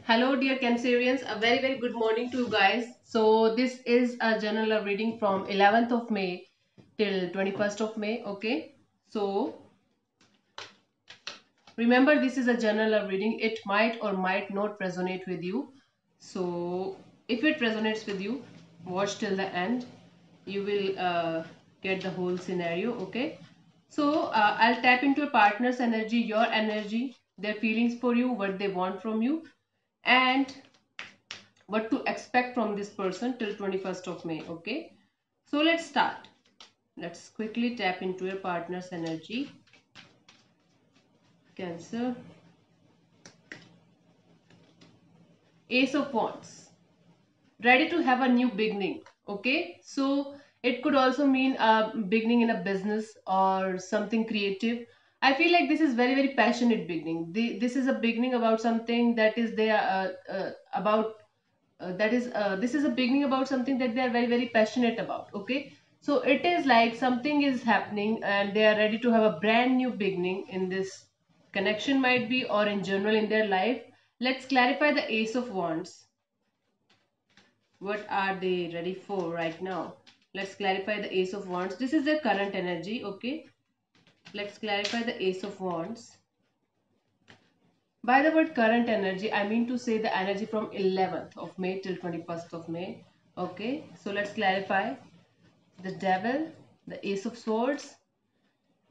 Hello, dear Cancerians. A very good morning to you guys. So, this is a general reading from 11th of May till 21st of May. Okay. So, remember, this is a general reading. It might or might not resonate with you. So, if it resonates with you, watch till the end. You will get the whole scenario. Okay. So, I'll tap into a partner's energy, your energy, their feelings for you, what they want from you, and what to expect from this person till 21st of May. Okay, so let's start. Let's quickly tap into your partner's energy. Cancer. Ace of Wands. Ready to have a new beginning. Okay, so it could also mean a beginning in a business or something creative. I feel like this is very passionate beginning. This is a beginning about something that is there about that is this is a beginning about something that they are very passionate about. Okay, so it is like something is happening and they are ready to have a brand new beginning in this connection, might be, or in general in their life. Let's clarify the Ace of Wands. What are they ready for right now? Let's clarify the Ace of Wands. This is their current energy. Okay, let's clarify the Ace of Wands. By the word current energy, I mean to say the energy from 11th of May till 21st of May. Okay, so let's clarify the Devil, the Ace of Swords,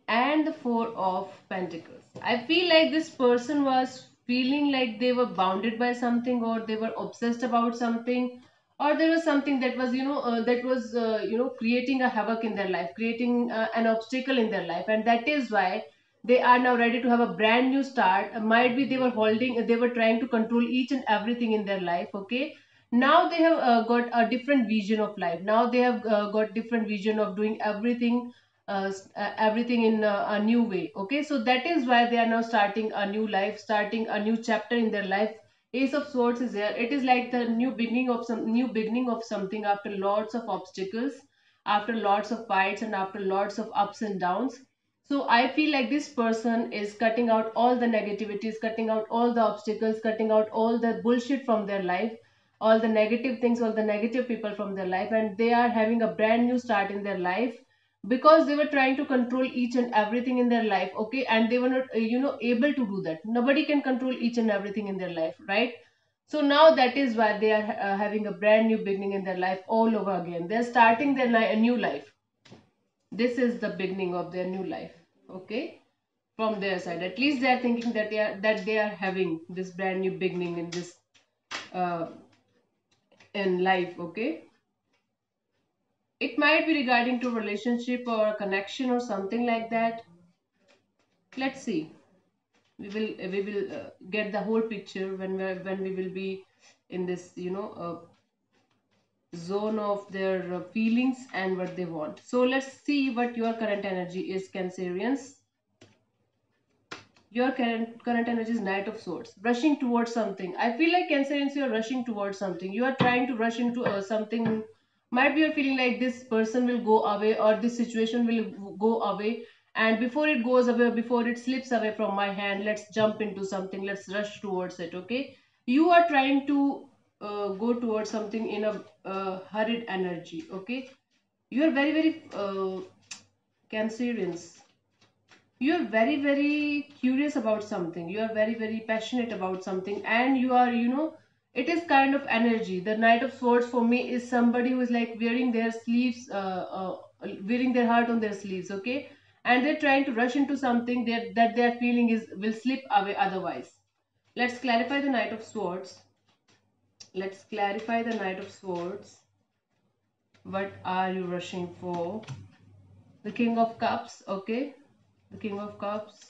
and the Four of Pentacles. I feel like this person was feeling like they were bounded by something, or they were obsessed about something, or there was something that was creating a havoc in their life, creating an obstacle in their life, and that is why they are now ready to have a brand new start. Might be they were trying to control each and everything in their life. Okay, now they have got a different vision of life. Now they have got different vision of doing everything in a new way. Okay, so that is why they are now starting a new life, starting a new chapter in their life. Ace of Swords is here. It is like the new beginning of something after lots of obstacles, after lots of fights, and after lots of ups and downs. So I feel like this person is cutting out all the negativities, cutting out all the obstacles, cutting out all the bullshit from their life, all the negative things, all the negative people from their life, and they are having a brand new start in their life, because they were trying to control each and everything in their life. Okay, and they were not able to do that. Nobody can control each and everything in their life, right? So now that is why they are having a brand new beginning in their life all over again. They're starting their a new life. This is the beginning of their new life. Okay, from their side, at least they are thinking that they are having this brand new beginning in this uh, in life. Okay, it might be regarding to relationship or a connection or something like that. Let's see. We will get the whole picture when we will be in this zone of their feelings and what they want. So let's see what your current energy is, Cancerians. Your current energy is Knight of Swords, rushing towards something. I feel like, Cancerians, you are rushing towards something. You are trying to rush into something. Might be you're feeling like this person will go away, or this situation will go away, and before it goes away, before it slips away from my hand, let's jump into something, let's rush towards it. Okay, you are trying to go towards something in a hurried energy. Okay, you are very Cancerians, you're very curious about something, you are very passionate about something, and you are, it is kind of energy. The Knight of Swords for me is somebody who is like wearing their sleeves, wearing their heart on their sleeves. Okay, and they're trying to rush into something that they're feeling is will slip away otherwise. Let's clarify the Knight of Swords. Let's clarify the Knight of Swords. What are you rushing for? The King of Cups. Okay, the King of Cups,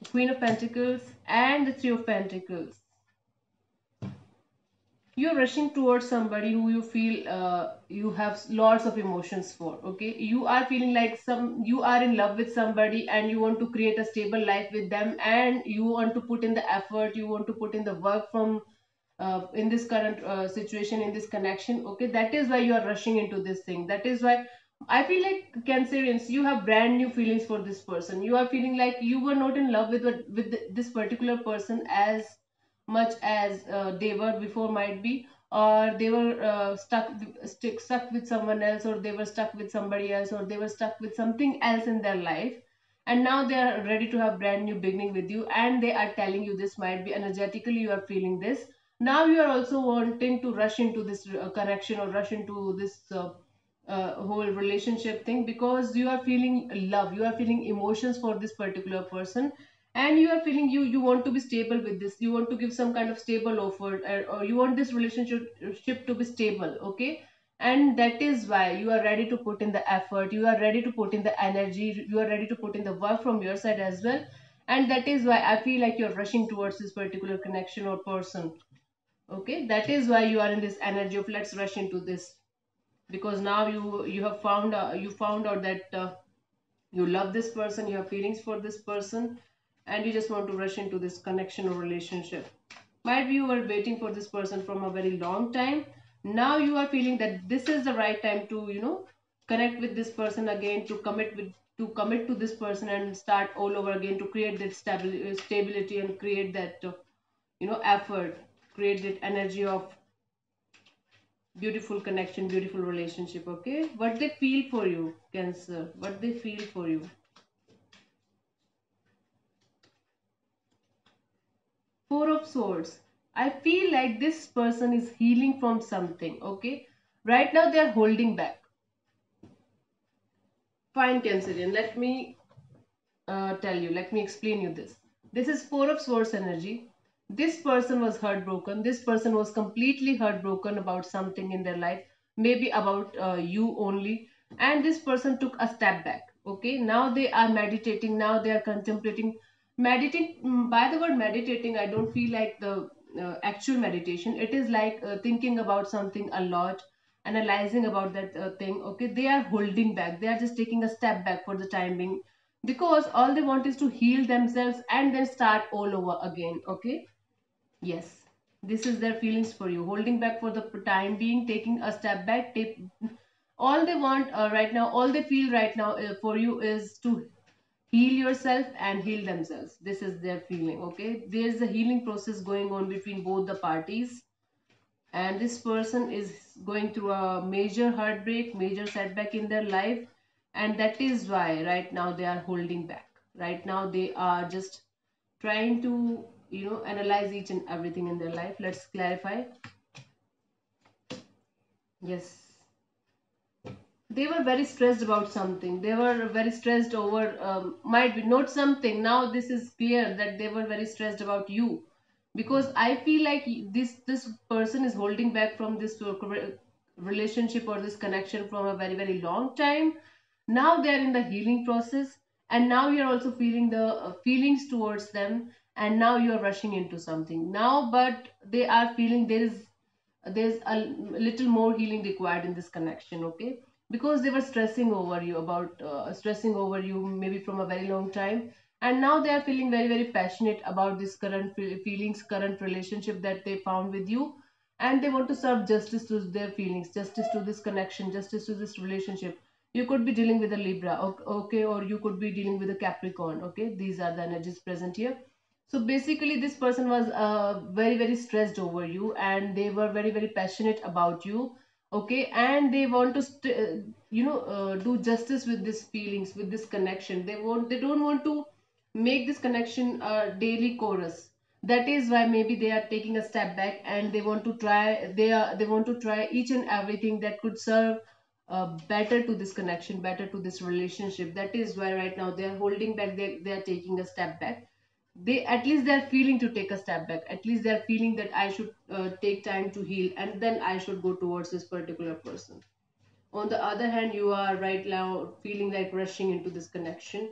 Queen of Pentacles, and the Three of Pentacles. You're rushing towards somebody who you feel you have lots of emotions for. Okay, you are feeling like you are in love with somebody, and you want to create a stable life with them, and you want to put in the effort, you want to put in the work from in this current situation, in this connection. Okay, that is why you are rushing into this thing. That is why I feel like, Cancerians, you have brand new feelings for this person. You are feeling like you were not in love with this particular person as much as they were before, might be, or they were stuck with someone else, or they were stuck with somebody else, or they were stuck with something else in their life, and now they are ready to have brand new beginning with you, and they are telling you this, might be energetically you are feeling this. Now you are also wanting to rush into this connection, or rush into this whole relationship thing, because you are feeling love, you are feeling emotions for this particular person, and you are feeling you want to be stable with this, you want to give some kind of stable offer, or you want this relationship to be stable, okay. And that is why you are ready to put in the effort, you are ready to put in the energy, you are ready to put in the work from your side as well. And that is why I feel like you're rushing towards this particular connection or person, okay. That is why you are in this energy of let's rush into this, because now you have found you found out that you love this person, you have feelings for this person, and you just want to rush into this connection or relationship. Might be you were waiting for this person from a very long time. Now you are feeling that this is the right time to, connect with this person again, to commit to this person and start all over again, to create that stability, and create that effort, create that energy of beautiful connection, beautiful relationship, okay. What they feel for you, Cancer, what they feel for you. Four of Swords. I feel like this person is healing from something, okay? Right now they are holding back. Fine, Cancerian. Let me tell you, let me explain you this. This is Four of Swords energy. This person was heartbroken. This person was completely heartbroken about something in their life, maybe about you only. And this person took a step back. Okay, now they are meditating. Now they are contemplating. Meditating, by the word meditating, I don't feel like the actual meditation. It is like thinking about something a lot, analyzing about that thing. Okay, they are holding back. They are just taking a step back for the time being, because all they want is to heal themselves and then start all over again, okay. Yes, this is their feelings for you, holding back for the time being, taking a step back, all they want right now, all they feel right now for you is to heal yourself and heal themselves. This is their feeling, okay. There's a healing process going on between both the parties, and this person is going through a major heartbreak, major setback in their life, and that is why right now they are holding back. Right now they are just trying to analyze each and everything in their life. Let's clarify. Yes, they were very stressed about something, they were very stressed over might be not something. Now this is clear that they were very stressed about you, because I feel like this person is holding back from this relationship or this connection from a very very long time. Now they are in the healing process, and now you're also feeling the feelings towards them, and now you're rushing into something now, but they are feeling there's a little more healing required in this connection, okay. Because they were stressing over you about stressing over you maybe from a very long time, and now they are feeling very very passionate about this current feelings, current relationship that they found with you, and they want to serve justice to their feelings, justice to this connection, justice to this relationship. You could be dealing with a Libra, okay, or you could be dealing with a Capricorn, okay. These are the energies present here. So basically this person was very very stressed over you, and they were very very passionate about you, okay. And they want to do justice with these feelings, with this connection. They don't want to make this connection a daily chorus. That is why maybe they are taking a step back, and they want to try, they want to try each and everything that could serve better to this connection, better to this relationship. That is why right now they are holding back, they are taking a step back. They, at least they're feeling to take a step back, at least they're feeling that I should take time to heal, and then I should go towards this particular person. On the other hand, you are right now feeling like rushing into this connection,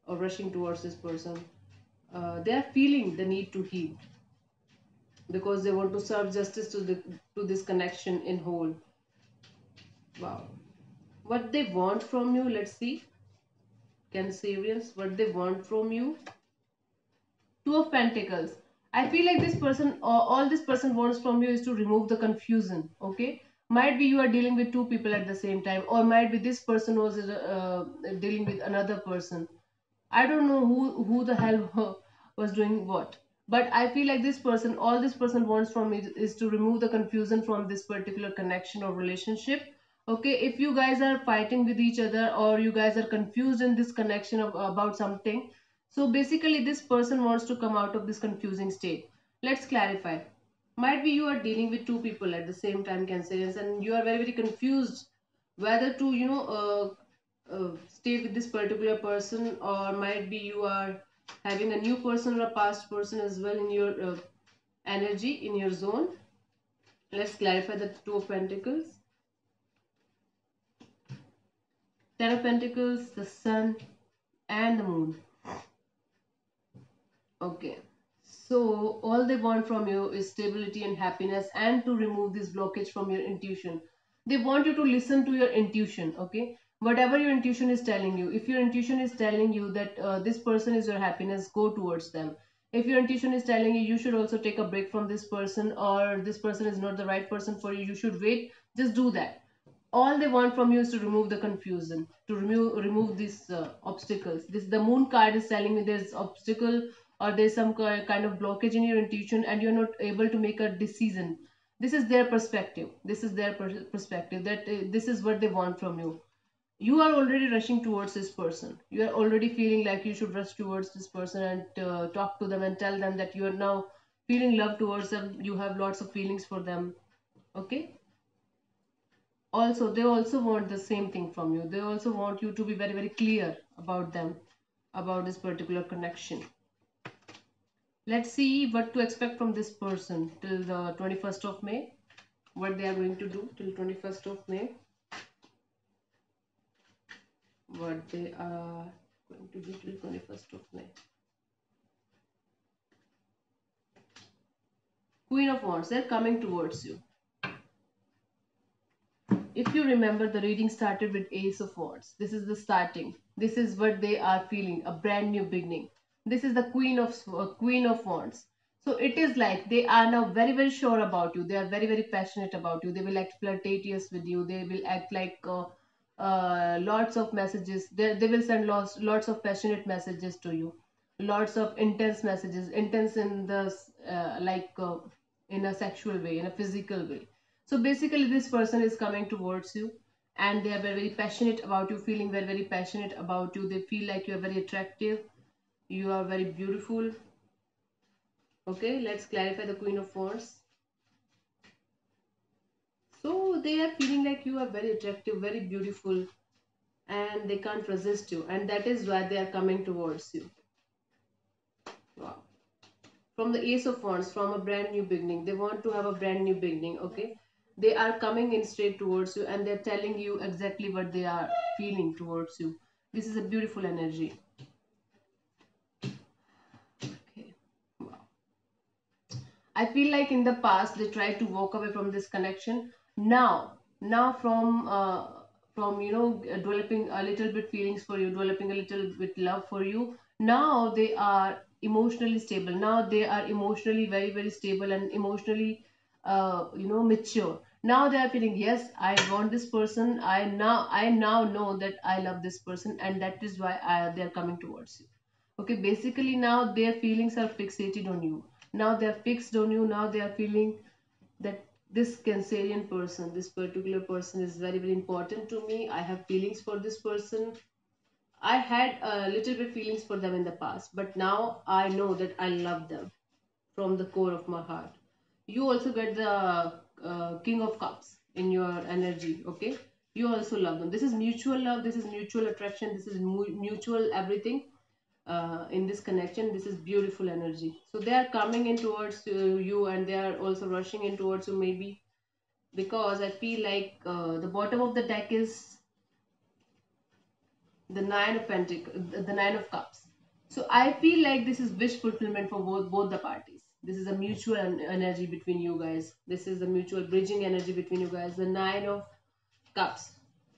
or rushing towards this person. They are feeling the need to heal, because they want to serve justice to this connection in whole. Wow, what they want from you, let's see. Cancerians, what they want from you. Two of Pentacles. I feel like this person, all this person wants from you is to remove the confusion. Okay, might be you are dealing with two people at the same time, or might be this person was dealing with another person. I don't know who the hell was doing what. But I feel like this person, all this person wants from me is to remove the confusion from this particular connection or relationship. Okay, if you guys are fighting with each other, or you guys are confused in this connection about something, so basically this person wants to come out of this confusing state. Let's clarify. Might be you are dealing with two people at the same time, Cancerians, and you are very very confused whether to stay with this particular person, or might be you are having a new person or a past person as well in your energy, in your zone. Let's clarify the Two of Pentacles, Ten of Pentacles, the Sun, and the Moon. Okay, so all they want from you is stability and happiness, and to remove this blockage from your intuition. They want you to listen to your intuition. Okay, whatever your intuition is telling you, if your intuition is telling you that this person is your happiness, go towards them. If your intuition is telling you you should also take a break from this person, or this person is not the right person for you, you should wait, just do that. All they want from you is to remove the confusion, to remove these obstacles. This, the Moon card is telling me there's obstacle, or there's some kind of blockage in your intuition, and you're not able to make a decision. This is their perspective, this is their perspective, that this is what they want from you. You are already rushing towards this person, you are already feeling like you should rush towards this person and talk to them and tell them that you are now feeling love towards them, you have lots of feelings for them. Okay, also they also want the same thing from you. They also want you to be very very clear about them, about this particular connection. Let's see what to expect from this person till the 21st of May. What they are going to do till 21st of May. What they are going to do till 21st of May. Queen of Wands, they're coming towards you. If you remember, the reading started with Ace of Wands. This is the starting. This is what they are feeling, a brand new beginning. This is the Queen of Wands. So it is like they are now very very sure about you. They are very very passionate about you. They will act flirtatious with you. They will act like lots of messages. They will send lots of passionate messages to you. Lots of intense messages. Intense in the in a sexual way, in a physical way. So basically this person is coming towards you, and they are very, very passionate about you, feeling very, very passionate about you. They feel like you are very attractive, you are very beautiful. Okay, let's clarify the Queen of Wands. So they are feeling like you are very attractive, very beautiful, and they can't resist you, and that is why they are coming towards you. Wow. From the Ace of Wands, from a brand new beginning, they want to have a brand new beginning. Okay, they are coming in straight towards you, and they're telling you exactly what they are feeling towards you. This is a beautiful energy. Okay, wow. I feel like in the past they tried to walk away from this connection. Now from developing a little bit feelings for you, developing a little bit love for you. Now they are emotionally stable. Now they are emotionally very very stable and emotionally mature. Now they are feeling, yes, I want this person. I now know that I love this person, and that is why they are coming towards you. Okay, basically now their feelings are fixated on you. Now they are fixed on you. Now they are feeling that this Cancerian person, this particular person is very very important to me. I have feelings for this person. I had a little bit feelings for them in the past, but now I know that I love them from the core of my heart. You also get the King of Cups in your energy. Okay, you also love them. This is mutual love, this is mutual attraction, this is mutual everything in this connection. This is beautiful energy. So they are coming in towards you, and they are also rushing in towards you, maybe because I feel like the bottom of the deck is the Nine of Cups. So I feel like this is wish fulfillment for both the parties. This is a mutual energy between you guys. This is a mutual bridging energy between you guys. The Nine of Cups.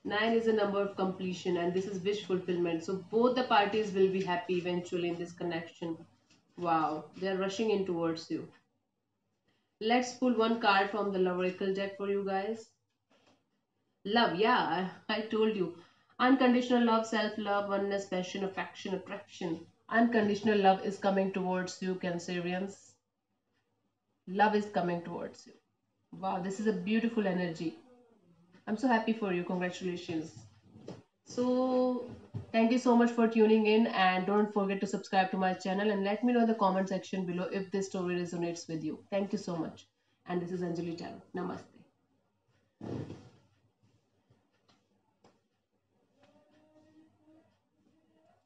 Nine is a number of completion, and this is wish fulfillment. So both the parties will be happy eventually in this connection. Wow, they are rushing in towards you. Let's pull one card from the Love Oracle deck for you guys. Love, yeah, I told you. Unconditional love, self-love, oneness, passion, affection, attraction. Unconditional love is coming towards you, Cancerians. Love is coming towards you. Wow, this is a beautiful energy. I'm so happy for you. Congratulations. So, thank you so much for tuning in, and don't forget to subscribe to my channel and let me know in the comment section below if this story resonates with you. Thank you so much. And this is Anjali Tarot. Namaste.